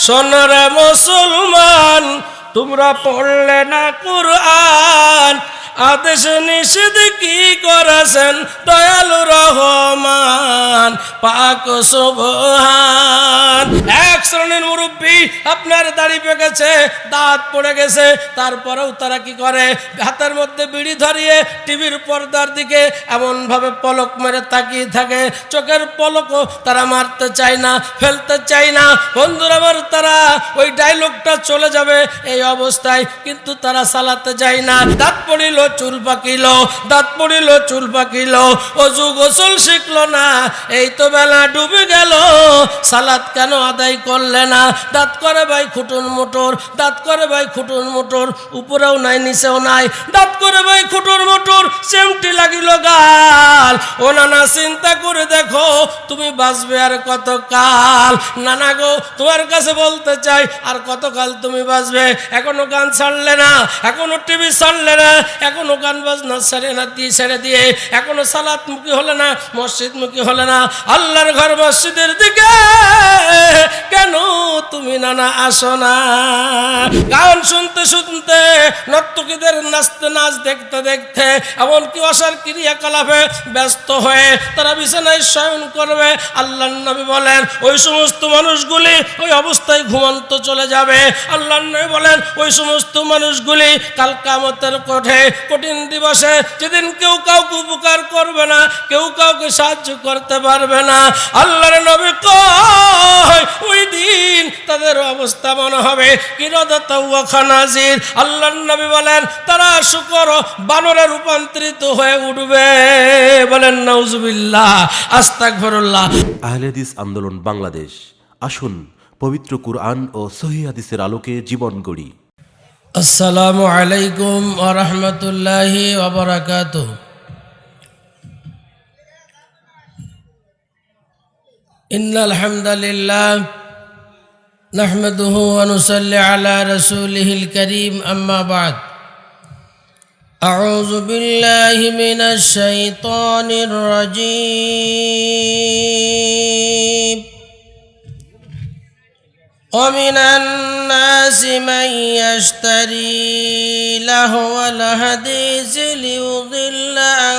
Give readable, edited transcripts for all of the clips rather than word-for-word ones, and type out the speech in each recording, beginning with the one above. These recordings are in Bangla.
সোনারে মুসলমান, তোমরা পড়লে না কুরআন, আদেশ নিষেধ কি করেছেন দয়ালু রহমান পাক সুবহান। এক শ্রেণীর মুরব্বী, আপনার দাড়ি পেকেছে, দাঁত পড়ে গেছে, তারপরেও তারা কি করে, হাতের মধ্যে বিড়ি ধরিয়ে টিভির পর্দার দিকে এমন ভাবে পলক মেরে তাকিয়ে থাকে, চোখের পলকও তারা মারতে চায় না, ফেলতে চায় না। বন্ধুরা আমার, তারা ওই ডায়লগটা চলে যাবে এই অবস্থায়, কিন্তু তারা সালাতে যায় না। দাঁত পড়িল চুল পাকিল, দাঁত পড়িল চুল পাকিল, অজু গোসল শিখলো না, এই তো বেলা ডুবে গেল, সালাত কেন আদায় করলে না? দাঁত করে ভাই খুটুন মোটর, দাঁত করে ভাই খুটুন মোটর, উপরেও নাই নিচেও নাই, দাঁত করে ভাই খুটুন মোটর, সেমটি লাগিল গাল। ও নানা, চিন্তা করে দেখো তুমি বাঁচবে আর কত কাল? নানা গো, তোমার কাছে বলতে চাই, আর কতকাল তুমি বাঁচবে? এখনো গান ছাড়লে না, এখনো টিভি ছাড়লে না, এখনো গান বাজনা ছেড়ে দিয়ে এখনো সালাত মুখী হলে না, মসজিদ মুখী হলে না, আল্লাহর ঘর মসজিদের দিকে কেন তুমি নানা আসো না? গান শুনতে শুনতে, নর্তকীদের নাচতে নাচ দেখতে দেখতে, এমনকি অসার ক্রিয়াকলাপে ব্যস্ত হয়ে তারা বিছানায় শয়ন করবে। আল্লাহর নবী বলেন ওই সমস্ত মানুষগুলি ওই অবস্থায় ঘুমন্ত চলে যাবে। আল্লাহর নবী বলেন ওই সমস্ত মানুষগুলি কাল কিয়ামতের কঠিন দিবসে, যেদিন কেউ কাউকে উপকার করবে না, কেউ কাউকে সাহায্য করতে পারবে না, আল্লাহর নবী কয় ওই দিন তাদের অবস্থা মনে হবে কিরাদাতাও ওয়া খানাজির। আল্লাহর নবী বলেন তারা শুকর বানরে রূপান্তরিত হয়ে উঠবে। বলেন নাউজুবিল্লাহ, আস্তাগফিরুল্লাহ। আহলে হাদিস আন্দোলন বাংলাদেশ, আসুন পবিত্র কুরআন ও সহিহ হাদিসের আলোকে জীবন গড়ি। আসসালামু আলাইকুম ওয়া রাহমাতুল্লাহি ওয়া বারাকাতুহু। ইন্নাল হামদালিল্লাহ নাহমাদুহু ওয়া নুসাল্লি আলা রাসূলিহিল কারীম, আম্মা বা'দ। আউযু বিল্লাহি মিনাশ শাইতানির রাজীম। ومن الناس من يشتري لهو الحديث ليضل عن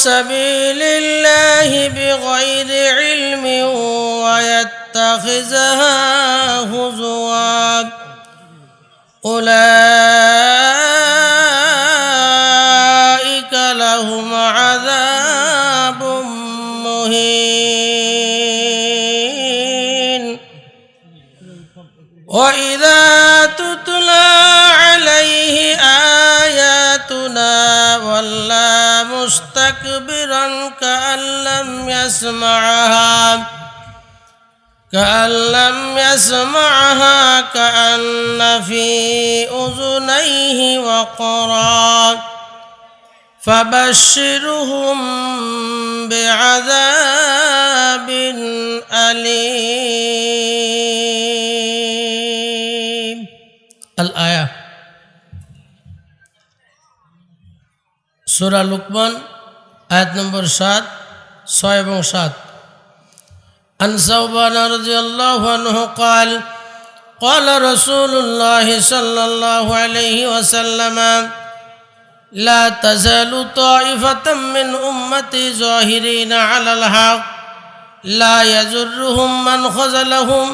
سبيل الله بغير علم ويتخذها هزوا أولئك لهم عذاب مهين. وإذا تتلى عليه آياتنا ولى مستكبرا كأن لم يسمعها كأن في أذنيه وقرا فبشرهم بعذاب أليم. الآية সূরা লুকমান আয়াত নম্বর 7, 6 এবং 7। عن ثوبان رضي الله عنه قال قال رسول الله صلى الله عليه وسلم لا تزال طائفة من أمتي ظاهرين على الحق لا يضرهم من خذلهم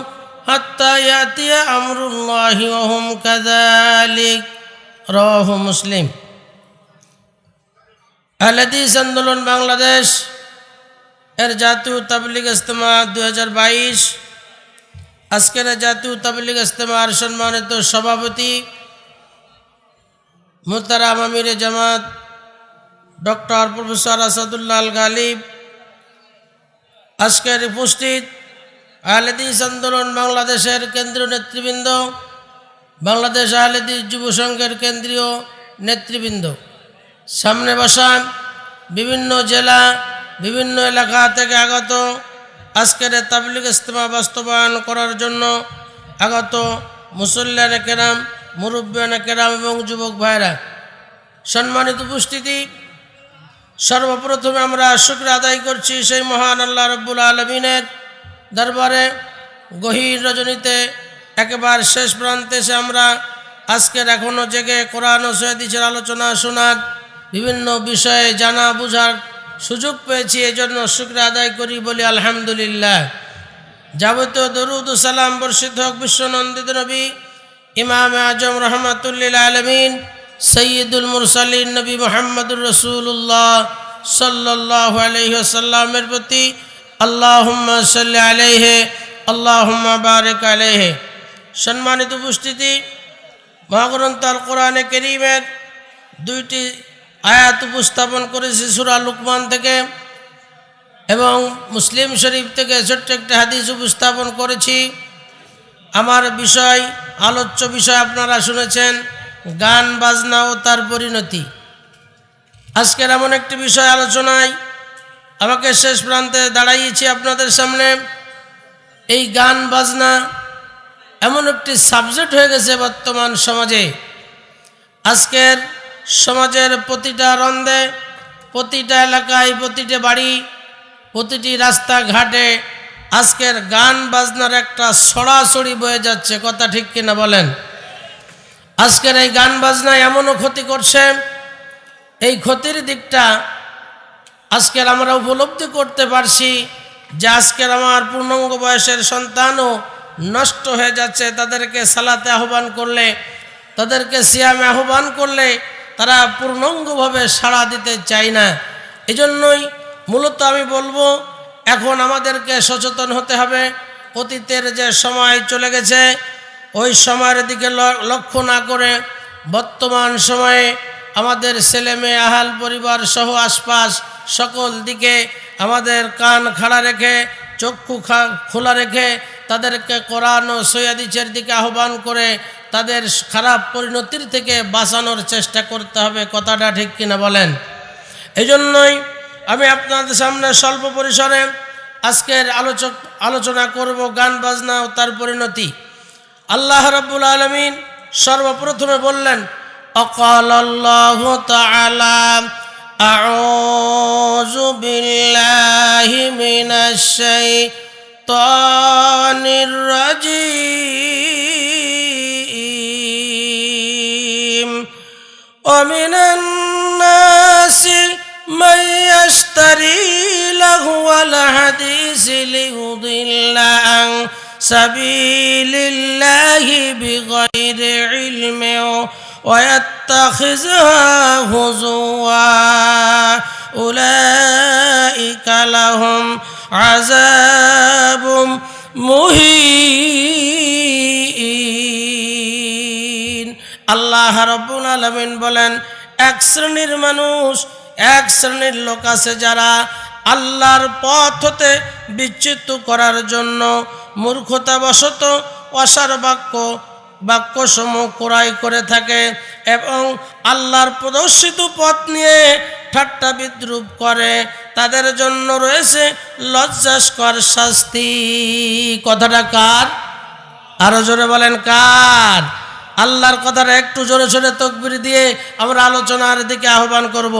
حتى يأتي أمر الله وهم كذلك. رواه مسلم. আহলে হাদিস আন্দোলন বাংলাদেশ এর জাতীয় তাবলীগ ইজতেমা 2022, আজকের জাতীয় তাবলীগ ইজতেমার সম্মানিত সভাপতি মুহতারাম আমিরে জামাত ডক্টর প্রফেসর আসাদুল্লাহ আল গালিব, আজকের উপস্থিত আহলে হাদিস আন্দোলন বাংলাদেশের কেন্দ্রীয় নেতৃবৃন্দ, বাংলাদেশ আহলে হাদিস যুব সংঘের কেন্দ্রীয় নেতৃবৃন্দ, সামনে বসা বিভিন্ন জেলা, বিভিন্ন এলাকা থেকে আগত, আজকের তাবলীগ ইজতেমা বাস্তবায়ন করার জন্য আগত মুসল্লিয়ানে কেরাম, মুরব্বিয়ানে কেরাম এবং যুবক ভাইরা, সম্মানিত উপস্থিতি, সর্বপ্রথমে আমরা শুকর আদায় করছি সেই মহান আল্লাহ রব্বুল আলমিনের দরবারে। গহীর রজনীতে একেবারে শেষ প্রান্তে এসে আমরা আজকের এখনও জেগে কোরআন ও হাদিসের আলোচনা শোনার বিভিন্ন বিষয়ে জানা বোঝার সুযোগ পেয়েছি, এই জন্য শুকর আদায় করি, বলি আলহামদুলিল্লাহ। যাবতীয় দরুদ ও সালাম বর্ষিত হোক বিশ্বনন্দিত নবী ইমাম আজম রহমাতুল্লিল আলমিন সৈয়দুল মুরসালিন নবী মুহাম্মদুর রাসূলুল্লাহ সাল্লাল্লাহু আলাইহি ওয়াসাল্লামের প্রতি। আল্লাহুম্মা সাল্লি আলাইহি আল্লাহুম্মা বারিক আলাইহি। সম্মানিত উপস্থিতি, মহাগ্রন্থ আল কোরআনে কারীমের দুইটি আয়াত উপস্থাপন করেছি সূরা লুকমান থেকে, এবং মুসলিম শরীফ থেকে ছোট্ট একটা হাদিস উপস্থাপন করেছি। আমার বিষয়, আলোচ্য বিষয় আপনারা শুনেছেন, গান বাজনা ও তার পরিণতি। আজকের এমন একটি বিষয় আলোচনায় আমাকে শেষ প্রান্তে দাঁড়াইয়েছি আপনাদের সামনে। এই গান বাজনা এমন একটি সাবজেক্ট হয়ে গেছে বর্তমান সমাজে। আজকের সমাজের প্রতিটা রন্ধে, প্রতিটা এলাকায়, প্রতিটা বাড়ি, প্রতিটি রাস্তাঘাটে আজকের গান বাজনার একটা ছড়াছড়ি বয়ে যাচ্ছে। কথা ঠিক কিনা বলেন? আজকের এই গান বাজনা এমনও ক্ষতি করছে, এই ক্ষতির দিকটা আজকের আমরা উপলব্ধি করতে পারছি যে আজকের আমার পূর্ণাঙ্গ বয়সের সন্তানও নষ্ট হয়ে যাচ্ছে। তাদেরকে সালাতে আহ্বান করলে, তাদেরকে সিয়ামে আহ্বান করলে তারা পূর্ণাঙ্গভাবে সাড়া দিতে চায় না। এজন্যই মূলত আমি বলবো, এখন আমাদেরকে সচেতন হতে হবে। অতীতের যে সময় চলে গেছে, ওই সময়ের দিকে লক্ষ্য না করে বর্তমান সময়ে আমাদের ছেলে মেয়ে, আহাল পরিবার সহ আশপাশ সকল দিকে আমাদের কান খাড়া রেখে, চক্ষু খোলা রেখে তাদেরকে কোরআন ও হাদিসের দিকে আহ্বান করে তাদের খারাপ পরিণতির থেকে বাঁচানোর চেষ্টা করতে হবে। কথাটা ঠিক কিনা বলেন? এজন্যই আমি আপনাদের সামনে স্বল্প পরিসরে আজকের আলোচনা করব গান বাজনা ও তার পরিণতি। আল্লাহ রাব্বুল আলামিন সর্বপ্রথমে বললেন, আল্লাহু তাআলা আউযু বিল্লাহি মিনাশ শাইতানির রাজীম ওয়া মিনান নাসি মান ইয়াশতারি লাহওয়াল হাদিসি লিয়ুদিল্লা আন সাবিলিল্লাহি বিগাইরি ইলমিন ওয়া ইয়াত্তাখিযুহা হুজুওয়া উলাইকা লাহুম আযাবুম মুহিন। আল্লাহ রাব্বুল আলামিন বলেন, এক শ্রেণীর মানুষ, এক শ্রেণীর লোক আছে যারা আল্লাহর পথ হতে বিচ্যুত করার জন্য মূর্খতাবশত অসার বাক্যসমূহ ক্রয় করে থাকে এবং আল্লাহর প্রদর্শিত পথ নিয়ে ঠাট্টা বিদ্রুপ করে। তাদের জন্য রয়েছে লজ্জাস্কর শাস্তি। কথাটা কার? আরো জোরে বলেন কার? আল্লাহর কথাটা একটু জোরে জোরে তাকবীর দিয়ে আমরা আলোচনার দিকে আহ্বান করব।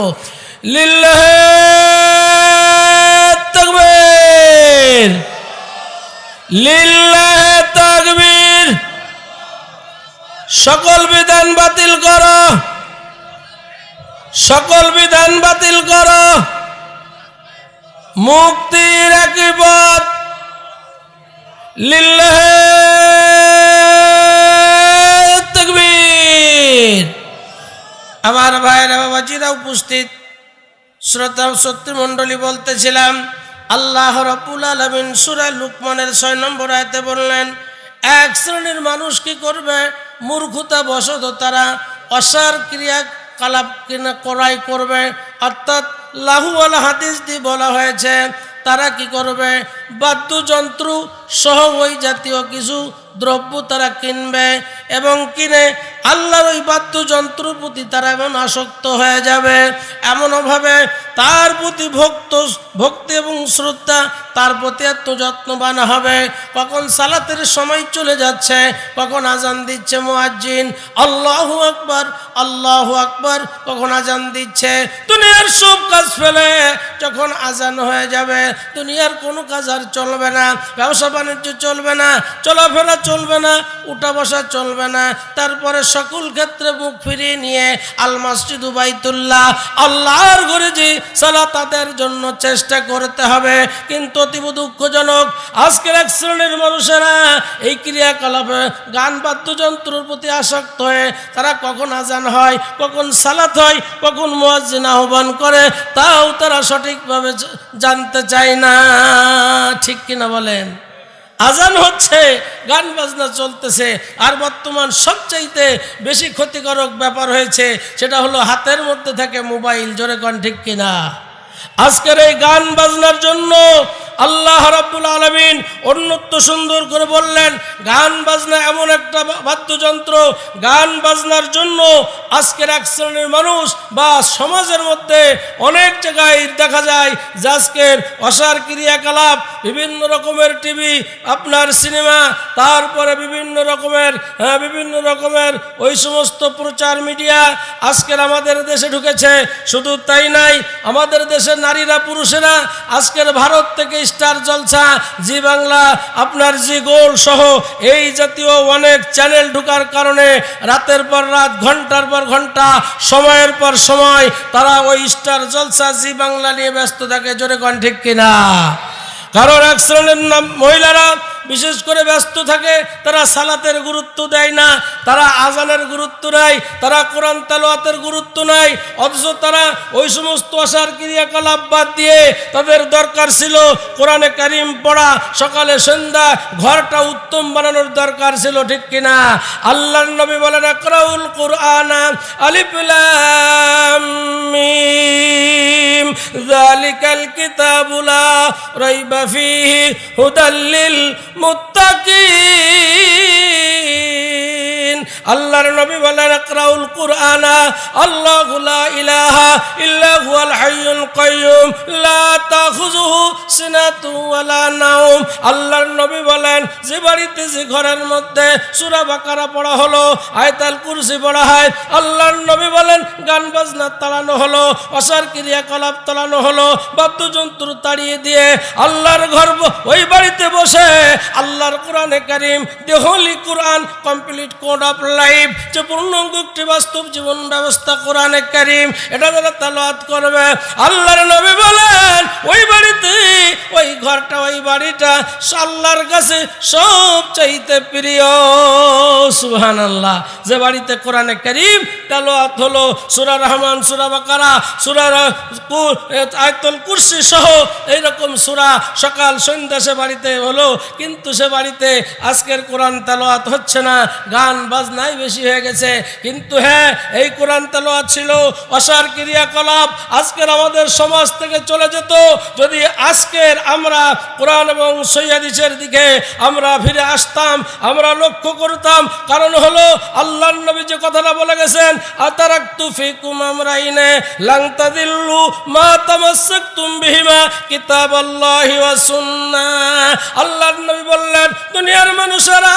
লিল্লাহি তাকবীর, লিল্লাহি তাকবীর। সকল বিধান বাতিল করো, সকল বিধান বাতিল করো। মুক্তির একই পথ। লিল্লাহি তাকবীর। আমার ভাইরা বাবাজিরা উপস্থিত, শ্রোতা শত্রুমণ্ডলী, বলতেছিলাম আল্লাহ রাব্বুল আলামিন সূরা লুকমানের 6 নম্বর আয়াতে বললেন, এক শ্রেণীর মানুষ কি করবে? মূর্খতা বশত তারা অসার ক্রিয়াকলাপ ক্রয় করবে। অর্থাৎ লাহু ওয়াল হাদিস দিয়ে বলা হয়েছে, তারা কি করবে? বাদ্যযন্ত্র সহ ওই জাতীয় কিছু দ্রব্য তারা কিনবে এবং কিনে আল্লাহর ওই বাদ্যযন্ত্রের প্রতি তারা এমন আসক্ত হয়ে যাবে, এমনভাবে তার প্রতি ভক্তি এবং শ্রদ্ধা তার প্রতি এত যত্নবান হবে। কখন সালাতের সময় চলে যাচ্ছে, কখন আজান দিচ্ছে মুয়াজ্জিন, আল্লাহু আকবার আল্লাহু আকবার, কখন আজান দিচ্ছে। দুনিয়ার সব কাজ ফেলে যখন আজান হয়ে যাবে, দুনিয়ার কোনো কাজ আর চলবে না, ব্যবসা বাণিজ্য চলবে না, চলাফেরা চলবে না, উঠা বসা চলবে না। তারপরে সকল ক্ষেত্রে মুখ ফিরিয়ে নিয়ে আল মসজিদু বাইতুল্লাহ, আল্লাহর ঘরে যে সালাত আদায়ের জন্য চেষ্টা করতে হবে। কিন্তু অতীব দুঃখজনক, আজকের এক শ্রেণীর মানুষেরা এই ক্রিয়াকলাপে গান বাদ্যযন্ত্রের প্রতি আসক্ত হয়ে তারা কখন আজান হয়, কখন সালাত হয়, কখন মুয়াজ্জিন আহ্বান করে, তাও তারা সঠিকভাবে জানতে চায় না। ঠিক কিনা বলেন? আজান হচ্ছে, গান বাজনা চলতেছে, আর বর্তমান সবচাইতে বেশি ক্ষতিকারক ব্যাপার হয়েছে, সেটা হলো হাতের মধ্যে থাকে মোবাইল। জোরে কোন ঠিক কিনা? আজকের এই গান বাজনার জন্য আল্লাহ রাব্বুল আলামিন অন্যত্ব সুন্দর করে বললেন, গান বাজনা এমন একটা বাদ্যযন্ত্র, গান বাজনার জন্য আজকের এক শ্রেণীর মানুষ বা সমাজের মধ্যে অনেক জায়গায় দেখা যায় যে আজকের অসার ক্রিয়াকলাপ, বিভিন্ন রকমের টিভি, আপনার সিনেমা, তারপরে বিভিন্ন রকমের ওই সমস্ত প্রচার মিডিয়া আজকের আমাদের দেশে ঢুকেছে। শুধু তাই নাই, আমাদের দেশের নারীরা পুরুষেরা আজকের ভারত থেকে স্টার জলসা, জি বাংলা, আপনার জি গোল্ড সহ এই জাতীয় অনেক চ্যানেল ঢোকার কারণে রাতের পর রাত, ঘন্টার পর ঘন্টা, সময়ের পর সময় তারা ওই স্টার জলসা, জি বাংলা নিয়ে ব্যস্ত থাকে। জোরে কোন ঠিক কিনা? কারণ এক শ্রেণীর মহিলারা বিশেষ করে ব্যস্ত থাকে, তারা সালাতের গুরুত্ব দেয় না, তারা আজানের গুরুত্ব নেয়, তারা কোরআন তেলাওয়াতের গুরুত্ব নেয়। অথচ তারা ওই সমস্ত আশার ক্রিয়াকলাপ বাদ দিয়ে তাদের দরকার ছিল কোরআনে কারিম পড়া, সকালে সন্ধ্যা ঘরটা উত্তম বানানোর দরকার ছিল। ঠিক কিনা? আল্লাহর নবী বলেন, ইকরাউল কুরআন আলিফ লাম মিম যালিকাল কিতাবু লা রাইবা ফীহি হুদাল লিল মুত্তাকিন। আল্লাহর নবী বলেন, ইকরাউল কুরআন, আল্লাহু লা ইলাহা ইল্লা হুয়াল হাইয়ুল কাইয়ুম লা তাখুযুহু সিনাতু ওয়ালা নাওম। আল্লাহর নবী বলেন, যে বাড়িতে, যে ঘরের মধ্যে সূরা বাকারা পড়া হলো, আয়াতুল কুরসি পড়া হয়, আল্লাহর নবী বলেন গান বাজনা তাড়ানো হলো, অসার ক্রিয়াকলাপ তাড়ানো হলো, বাদ্যযন্ত্র তাড়িয়ে দিয়ে আল্লাহর ঘর, ওই বাড়িতে বসে আল্লাহর কোরআনে কারিম, দি হোলি কোরআন, কমপ্লিট কোড অফ লাইফ, যে পূর্ণাঙ্গ একটি বাস্তব জীবন ব্যবস্থা কোরআনে কারিম, এটা যারা তেলাওয়াত করবে, আল্লাহর নবী বলেন ওই বাড়িতে, ওই ঘরটা, ওই বাড়িটা আল্লাহর কাছে সবচাইতে প্রিয়। সুবহানাল্লাহ। যে বাড়িতে কোরআনে কারিম তেলাওয়াত হলো, সূরা রহমান, সূরা বাকারা, সূরা আয়াতুল কুরসি সহ এইরকম সূরা সকাল সন্ধ্যা সে বাড়িতে হলো, কিন্তু সে বাড়িতে আজকের কোরআন তেলাওয়াত হচ্ছে না, গান বাজনাই বেশি হয়ে গেছে। কিন্তু হ্যাঁ, এই কোরআন তেলাওয়াত ছিল, অসার ক্রিয়াকলাপ আজকের আমাদের সমাজ থেকে চলে যেত যদি আজকের আমরা কোরআন এবং সহিহ হাদিসের দিকে আমরা ফিরে আসতাম, আমরা লক্ষ্য করতাম। কারণ হলো আল্লাহর নবী যে কথাটা বলে গেছেন, আতারাকতু ফিকুম আমরাইনে লান তাদিল্লু মা তামাসসাকতুম বিহিমা কিতাবাল্লাহি ওয়া সুন্নাহ। আল্লাহর নবী বললেন, দুনিয়ার মানুষেরা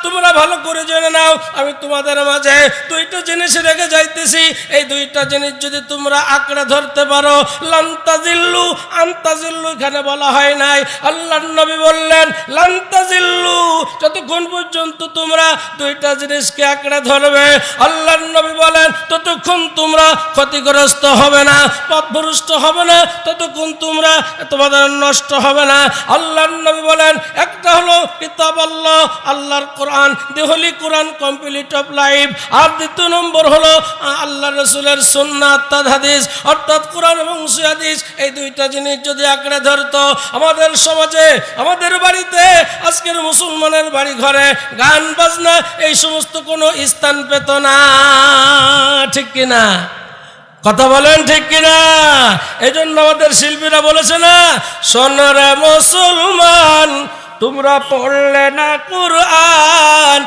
তোমরা ভালো করে জেনে নাও, আমি তোমাদের মাঝে দুইটা জিনিস রেখে যাইতেছি, এই দুইটা জিনিস যদি তোমরা আঁকড়ে ধরতে পারো, লান তাজিল্লু, আনতাজিল্লু এখানে বলা হয় নাই। আল্লাহর নবী বললেন লান তাজিল্লু, যতক্ষণ পর্যন্ত তোমরা দুইটা জিনিসকে আঁকড়ে ধরবে, আল্লাহর নবী বলেন ততক্ষণ তোমরা ক্ষতিগ্রস্ত হবে না, পথভ্রষ্ট হবে না, ততক্ষণ তোমরা তোমাদের নষ্ট হবে না। আল্লাহর নবী বলেন, একটা হলো কিতাব আল্লাহ, আল্লাহর কোরআন, দি হোলি কোরআন, কমপ্লিট অফ লাইফ। আর দ্বিতীয় নম্বর হলো আল্লাহ রাসূলের সুন্নাত, অর্থাৎ হাদিস, অর্থাৎ কোরআন এবং সহিহ হাদিস। এই দুইটা জিনিস যদি আঁকড়ে ধরতো, আমাদের সমাজে, আমাদের বাড়িতে, আজকের মুসলমানের বাড়ি ঘরে গান বাজনা এই সমস্ত কোনো স্থান পেত না। ঠিক কিনা? কথা বলেন ঠিক কিনা? এই জন্য আমাদের শিল্পীরা বলেছে না, সোনারে মুসলমান তোমরা পড়লে না কুরআন,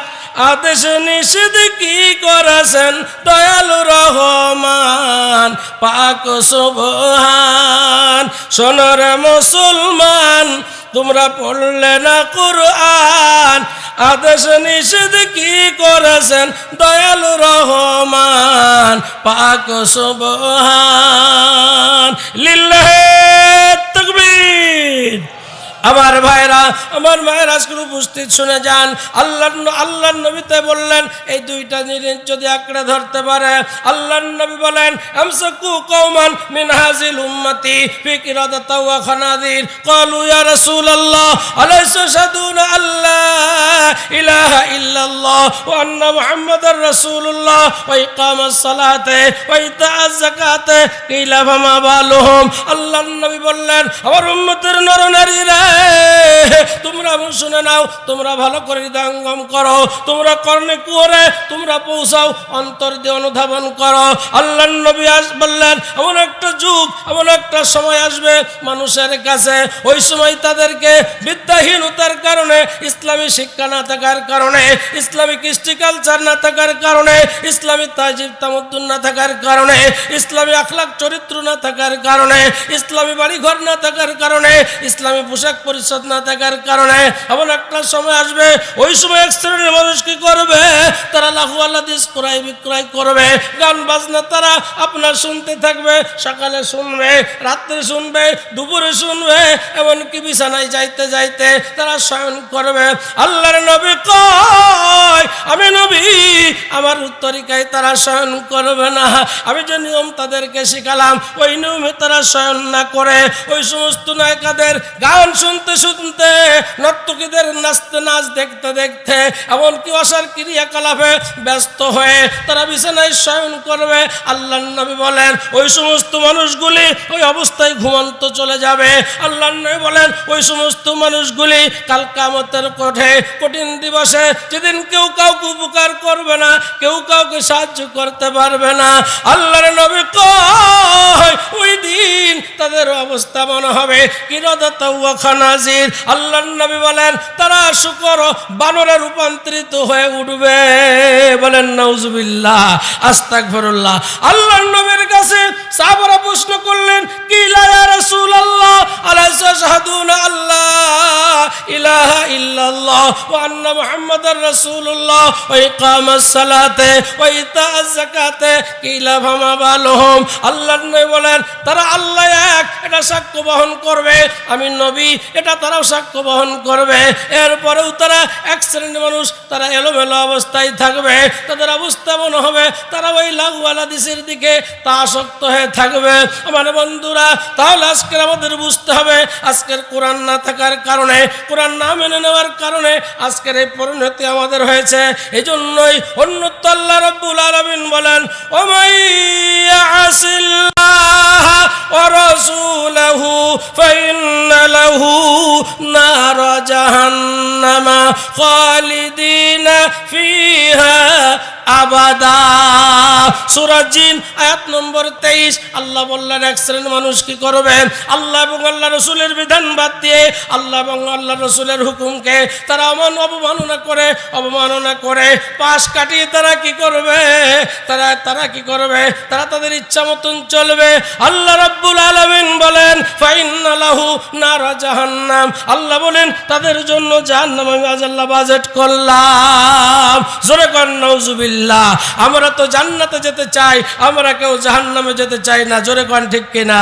আদেশ নিষেধ কি করেছেন দয়ালু রহমান পাক সুবহান। শোনো রে মুসলমান, তোমরা পড়লে না কুরআন, আদেশ নিষেধ কি করেছেন দয়ালু রহমান পাক সুবহান। লিল্লাহি তাকবীর। আমার ভাইরা, আমার মায়ের আজকের উপস্থিত শুনে যান, আল্লাহর নবীতে বললেন এই দুইটা জিনিস যদি আঁকড়ে ধরতে পারে, আল্লাহর নবী বলেন আমসাকু কওমান মিন হাযিল উম্মতি ফি কিরাদাতা ওয়া খানাদির ক্বালু ইয়া রাসূলুল্লাহ আলাইসা শাহাদুনা আল্লাহ ইলাহা ইল্লাল্লাহ ওয়া আন্না মুহাম্মাদার রাসূলুল্লাহ ওয়া ইকামাস সালাতে ওয়া ইতাআজ যাকাতে কিলা ফামা বালুহুম। আল্লাহর নবী বললেন আমার উম্মতের নরনারীরা, তোমরা শুনে নাও, তোমরা ভালো করে হৃদয়ঙ্গম করো, তোমরা কর্ণে কুহরে তোমরা পৌঁছাও, অন্তর দিয়ে অনুধাবন করো। আল্লাহর নবী বললেন এমন একটা যুগ, এমন একটা সময় আসবে মানুষের কাছে, ওই সময় তাদেরকে বিদ্যাহীনতার কারণে, ইসলামী শিক্ষা না থাকার কারণে, ইসলামী কৃষ্টি কালচার না থাকার কারণে, ইসলামী তাজিব তামদ্দুন না থাকার কারণে, ইসলামী আখলাক চরিত্র না থাকার কারণে, ইসলামী বাড়িঘর না থাকার কারণে, ইসলামী পোশাক পরিচ্ছদ না থাকার কারণে এমন একটা সময় আসবে, ওই সময় এক শ্রেণীর মানুষ কি করবে, তারা লাহু হাদিস ক্রয় বিক্রয় করবে, গান বাজনা তারা আপনার শুনতে থাকবে, সকালে শুনবে, রাত্রে শুনবে, দুপুরে শুনবে, এমনকি বিছানায় যাইতে যাইতে তারা শয়ন করবে। আল্লাহর নবী কয় আমি নবী, আমার তরিকায় তারা শয়ন করবে না, আমি যে নিয়ম তাদেরকে শিখালাম ওই নিয়মে তারা শয়ন না করে, ওই সমস্ত নায়িকাদের গান শুনতে শুনতে, নর্তকীদের নাচতে নাচ দেখতে দেখতে, এমনকি অসার ক্রিয়াকলাপে ব্যস্ত হয়ে তারা বিছানায় শয়ন করবে। আল্লাহর নবী বলেন ওই সমস্ত মানুষগুলি ওই অবস্থায় ঘুমন্ত চলে যাবে। আল্লাহর নবী বলেন ওই সমস্ত মানুষগুলি কাল কিয়ামতের কঠিন দিবসে, যেদিন কেউ কাউকে উপকার করবে না, কেউ কাউকে সাহায্য করতে পারবে না, আল্লাহর নবী কয় ওই দিন তাদের অবস্থা মনে হবে কিরাদাতা ওয়া খানাজির। আল্লাহর নবী বলেন তারা শুকর বানরে রূপান্তরিত হয়ে উঠবে। বলেন নাউজুবিল্লাহ, আস্তাগফিরুল্লাহ। আল্লাহর নবীর কাছে সাহাবারা প্রশ্ন করলেন কি লা ইয়া রাসূলুল্লাহ আলাইসা শাহাদুনা আল্লাহ ইলাহা ইল্লাল্লাহ ওয়া আন্না মুহাম্মাদার রাসূলুল্লাহ ওয়া ইকামাস সালাতে ওয়া ইতাআজ যাকাতে কিলা ফামা বালুহুম। আল্লাহর নবী বলেন তারা আল্লাহ এক, এটা সাক্ষ্য বহন করবে, আমি নবী, এটা তারাও সাক্ষ্য বহন করবে। এরপরেও তারা এক শ্রেণীর মানুষ, তারা এলোমেলো অবস্থায় থাকবে, তাদের অবস্থা মনে হবে তারা ওই লাহু হাদিসের দিকে তা আসক্ত হয়ে থাকবে। আমার বন্ধুরা, তাহলে আজকের আমাদের বুঝতে হবে আজকের কোরআন না থাকার কারণে, কোরআন না মেনে নেওয়ার কারণে আজকের এই পরিণতি আমাদের হয়েছে। এই জন্যই অন্যত্র আল্লাহ রাব্বুল আলামিন বলেন ওমাই ইয়াসিল্লাহ ওয়া রাসূলহু ফাইন্না লাহু নার জাহান্নামা খালিদিনা ফিহা আবাদা। সূরা জিন আয়াত নম্বর 23। আল্লাহ বললেন এক শ্রেণীর মানুষ কি করবে, আল্লাহ এবং আল্লাহ রসুলের বিধান বাদ দিয়ে, আল্লাহ এবং আল্লাহ রসুলের হুকুমকে তারা অবমাননা করে পাশ কাটিয়ে তারা কি করবে, তারা কি করবে, তারা তাদের ইচ্ছা মতন চলবে। আল্লাহ রাব্বুল আলামিন বলেন ফাইন্না লাহু নার জাহান্নাম, আল্লাহ বলেন তাদের জন্য জাহান্নাম আমি আল্লাহ বাজেট করলাম। জোরে কর নাউজুবিল্লাহ। আমরা তো জান্নাতে যেতে চাই, আমরা কেউ জাহান্নামে যেতে চাই না। জোরে কোন ঠিক কিনা?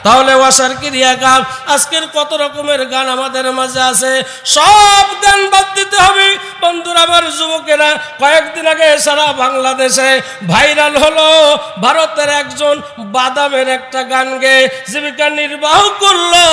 তাহলে ওয়াসার ক্রিয়া গান, আজকের কত রকমের গান আমাদের মাঝে আছে, সব গান বাদ দিতে হবে। বন্ধুরা আমার, যুবকেরা, কয়েকদিন আগে সারা বাংলাদেশে ভাইরাল হলো ভারতের একজন বাদামের একটা গান গেয়ে জীবিকা নির্বাহ করলো।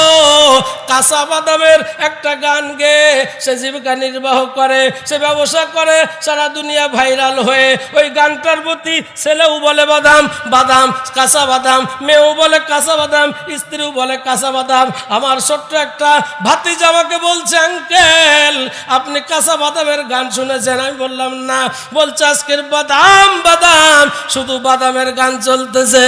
কাঁচা বাদামের একটা গান গেয়ে সে জীবিকা নির্বাহ করে, সে ব্যবসা করে, সারা দুনিয়া ভাইরাল হয়ে ওই গানটার প্রতি ছেলেও বলে বাদাম বাদাম, কাঁচা বাদাম, মেয়েও বলে কাঁচা বাদাম, স্ত্রীও বলে কাঁচা বাদাম। আমার ছোট্ট একটা ভাতিজা আমাকে বলছে আঙ্কেল আপনি কাঁচা বাদামের গান শুনেছেন? আমি বললাম না। বলছে আজকের বাদাম বাদাম, শুধু বাদামের গান চলতেছে।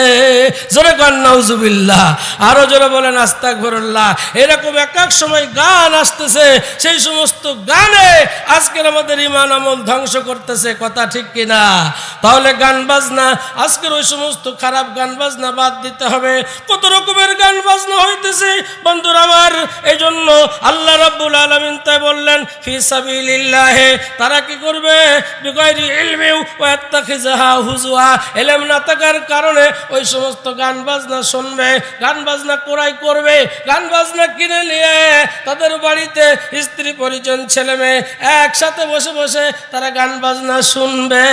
জোরে গান নাউজুবিল্লাহ, আরো জোরে বলেন আস্তাগফিরুল্লাহ। এরকম এক এক সময় গান আসতেছে, সেই সমস্ত গানে আজকের আমাদের ঈমান আমল ধ্বংস করতেছে। কথা ঠিক কিনা? তাহলে গান বাজনা, আজকের ওই সমস্ত খারাপ গান বাজনা বাদ দিতে হবে। কত রকমের গান বাজনা হইতেছে বন্ধুরা আমার। এই জন্য আল্লাহ রাব্বুল আলামিন তাই বললেন ফি সাবিলিল্লাহ, তারা কি করবে? বিগাইরি ইলমি ওয়া ইয়াত্তাখিযুহা হুজুয়া, ইলম না থাকার কারণে ওই সমস্ত গান বাজনা শুনবে, গান বাজনা ক্রয় করবে, গান বাজনা কিনে নিয়ে তাদের বাড়িতে স্ত্রী পরিজন ছেলে মেয়ে একসাথে বসে বসে তারা গান বাজনা শুনবে।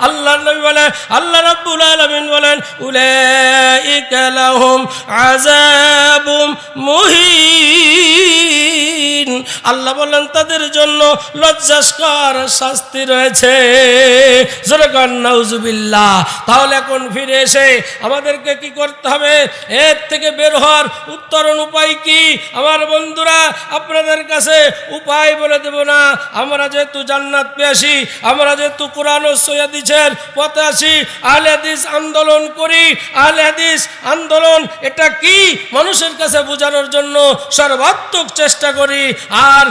আল্লাহ নবী বলেন, আল্লাহ রাব্বুল আলামিন বলেন উলাইকা লাহুম আযাবুম মুহিন, আল্লাহ বলেন তাদের জন্য লজ্জাস্কর শাস্তি রয়েছে। জোরে বলেন নাউজুবিল্লাহ। তাহলে এখন ফিরে এসে আমাদেরকে কি করতে হবে? এর থেকে বের হওয়ার উত্তরণ উপায় কি? আমার বন্ধুরা, আপনাদের কাছে উপায় বলে দেব না। আমরা যেহেতু জান্নাত পেয়েছি, আমরা যেহেতু কোরআন ও হাদিসের পথে আছি, আহলে হাদিস আন্দোলন করি। আহলে হাদিস আন্দোলন এটা কি মানুষের কাছে বোঝানোর জন্য সর্বাত্মক চেষ্টা করি। আর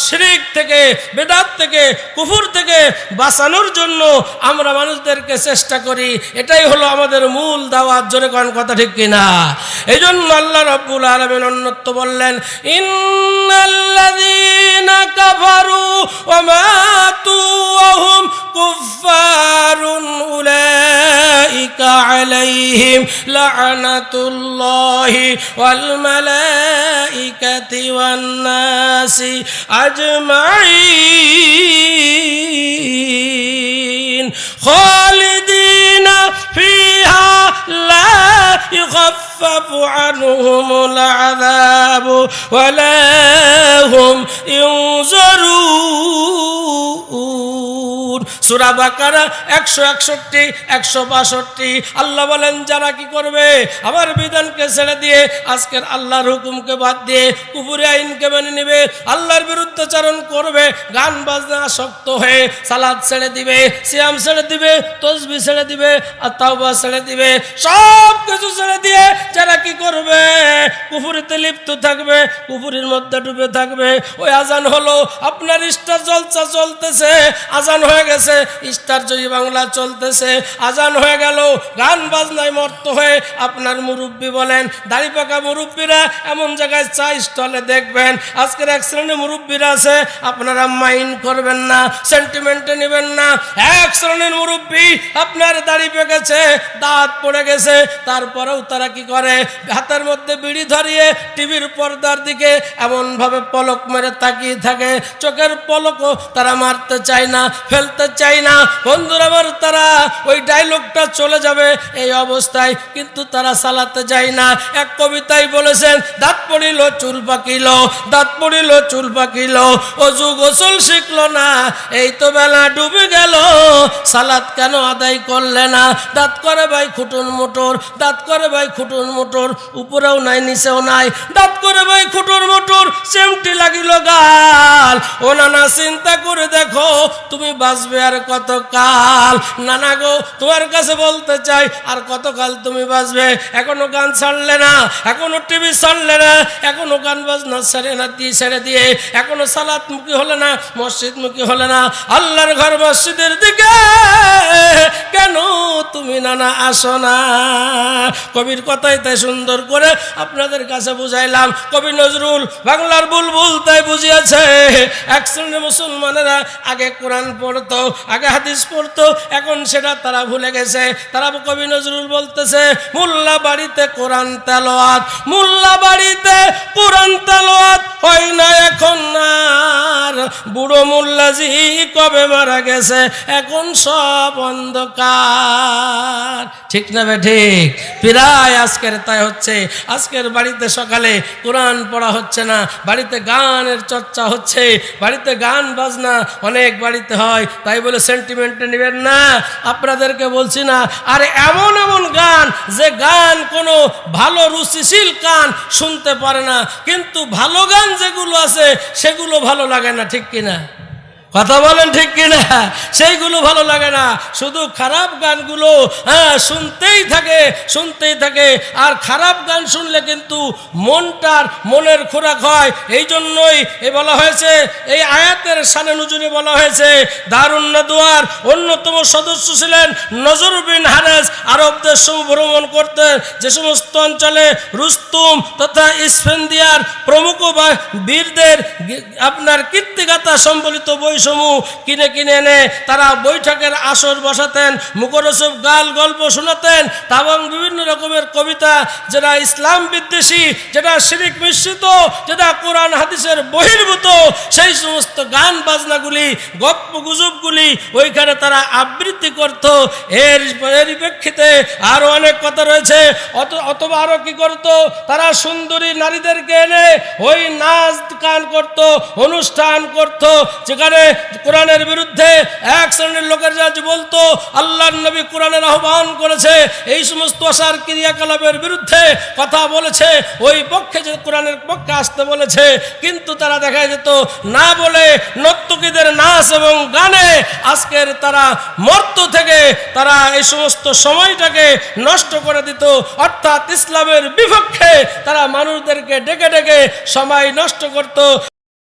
শিরক থেকে, বেদাত থেকে, কুফর থেকে বাঁচানোর জন্য আমরা মানুষদেরকে চেষ্টা করি। এটাই হলো আমাদের মূল দাওয়াত। জোরে কোন কথা ঠিক কিনা? এই জন্য আল্লাহ রাব্বুল আলামিন অন্যত্র বললেন ইন্নাল্লাযীনা কাফারু ওয়া মাতু ওয়া হুম কুফফারুন উলাইকা আলাইহিম লা'নাতুল্লাহি ওয়াল মালাইকাতি ওয়ান নাসি আজমাইন খালিদিনা ফিহা লা ইখাফফাফু আনহুমুল আযাবু ওয়া লা হুম ইউনজারুন। সূরা বাকারা 161, 162। আল্লাহ বলেন যারা কি করবে? আমার বিধানকে ছেড়ে দিয়ে, আজকের আল্লাহর হুকুমকে বাদ দিয়ে কুফরি আইনকে মেনে নেবে, আল্লাহর বিরুদ্ধাচরণ করবে, গান বাজনা আসক্ত হয়ে সালাত ছেড়ে দিবে, সিয়াম ছেড়ে দিবে, তাসবিহ ছেড়ে দিবে, আর তাওবা ছেড়ে দিবে, সব কিছু ছেড়ে দিয়ে যারা কি করবে? কুফরিতে লিপ্ত থাকবে, কুফরির মধ্যে ডুবে থাকবে। ওই আজান হলো, আপনার স্টার জলসা চলতেছে, আজান হয়ে গেছে, স্টার জয়ী বাংলা চলতেছে, আজান হয়ে গেল, গান বাজনায় মত্ত হয়ে আপনার মুরব্বী বলেন, দাড়ি পাকা মুরব্বীরা এমন জায়গায় চা স্টলে দেখবেন, আজকের এক শ্রেণী মুরব্বীরা আছে, আপনারা মাইন্ড করবেন না, সেন্টিমেন্টে নেবেন না। এক শ্রেণীর মুরব্বী আপনার দাড়ি পেকেছে, দাঁত পড়ে গেছে, তারপরেও তারা কি করে? হাতের মধ্যে বিড়ি ধরিয়ে টিভির পর্দার দিকে এমন ভাবে পলক মেরে তাকিয়ে থাকে, চোখের পলকও তারা মারতে চায় না, ফেলতে চায় না। বন্ধুরা আমার, তারা ওই ডায়লগটা চলে যাবে এই অবস্থায়, কিন্তু তারা সালাতে যায় না। এক কবিতায় বলেছেন, দাঁত পড়িল চুল পাকিল, দাঁত পড়িল চুল পাকিল, অজু গোসল শিখলো না, এই তো বেলা ডুবে গেল, সালাত কেন আদায় করলে না? দাঁত করে ভাই খুটুন মোটর, দাঁত করে ভাই খুটুন মোটর, উপরেও নাই নিচেও নাই, দাঁত করে ভাই খুটুন মোটর, সেমটি লাগিল গাল। ও নানা চিন্তা করে দেখো তুমি বাঁচবে আর কতকাল? নানা গো, তোমার কাছে বলতে চাই, আর কতকাল তুমি বাঁচবে? এখনো গান ছাড়লে না, এখনো টিভি ছাড়লে না, এখনো গান বাজনা ছেড়ে দিয়ে এখনো সালাত মুখী হলে না, মসজিদ মুখী হলে না, আল্লাহর ঘর মসজিদের দিকে কেন তুমি নানা আসো না? কবির কথাই তাই সুন্দর করে আপনাদের কাছে বুঝাইলাম। কবি নজরুল বাংলার বুলবুল তাই বুঝিয়েছে। এক শ্রেণীর মুসলমানেরা আগে কোরআন পড়তো, আগে হাদিস পড়তো, এখন সেটা তারা ভুলে গেছে। তারা কবি নজরুল বলতেছে, মোল্লা বাড়িতে কোরআন তেলাওয়াত, মোল্লা বাড়িতে কোরআন তেলাওয়াত হয় না এখন আর, বুড়ো মোল্লাজি কবে মারা গেছে, এখন সব অন্ধকার। ঠিক না বে ঠিক? প্রায় আজকের তাই হচ্ছে। আজকের বাড়িতে সকালে কোরআন পড়া হচ্ছে না, বাড়িতে গানের চর্চা হচ্ছে, বাড়িতে গান বাজনা অনেক বাড়িতে হয়। তাই বলে সেন্টিমেন্টে নেবেন না, আপনাদেরকে বলছি না। আর এমন এমন গান, যে গান কোনো ভালো রুচিশীল কান শুনতে পারে না, কিন্তু ভালো গান যেগুলো আছে সেগুলো ভালো লাগে না। ঠিক কিনা? কথা বলেন ঠিক কিনা? সেইগুলো ভালো লাগে না, শুধু খারাপ গানগুলো শুনতেই থাকে। আর খারাপ গান শুনলে কিন্তু মনের খোরাক হয়। এই জন্যই বলা হয়েছে, এই আয়াতের শানে নুজুরে বলা হয়েছে, দারুন নাদওয়ার অন্যতম সদস্য ছিলেন নজর বিন হারেস। আরব দেশ ভ্রমণ করতে যে সমস্ত অঞ্চলে রুস্তুম তথা ইসফেন্দিয়ার প্রমুখ বীরদের আপনার কীর্তিগাথা সম্বলিত বইসমূহ কিনে এনে তারা বৈঠকের আসর বসাতেন, মুখরোচক গল্প শোনাতেন এবং বিভিন্ন রকমের কবিতা, যেটা ইসলাম বিদ্বেষী, যেটা শিরিক মিশ্রিত, যেটা কোরআন হাদিসের বহির্ভূত, সেই সমস্ত গান বাজনাগুলি, গপ্প গুজবগুলি ওইখানে তারা আবৃত্তি করত। এর প্রেক্ষিতে আরো অনেক কথা রয়েছে। অথবা আরো কি করত, তারা সুন্দরী নারীদেরকে এনে ওই নাচ গান করত, অনুষ্ঠান করত, যেখানে কোরআনের বিরুদ্ধে এক শ্রেণীর লোকের যা বলতো আল্লাহর নবী কোরআনের আহ্বান করেছে, এই সমস্ত আশার ক্রিয়াকলাপের বিরুদ্ধে কথা বলেছে, ওই পক্ষে যে কোরআনের পক্ষে আসতে বলেছে, কিন্তু তারা দেখা যেত না বলে নর্তকীদের নাচ এবং গানে আজকের তারা মর্ত থেকে তারা এই সমস্ত সময়টাকে নষ্ট করে দিত। অর্থাৎ ইসলামের বিপক্ষে তারা মানুষদেরকে ডেকে সময় নষ্ট করত।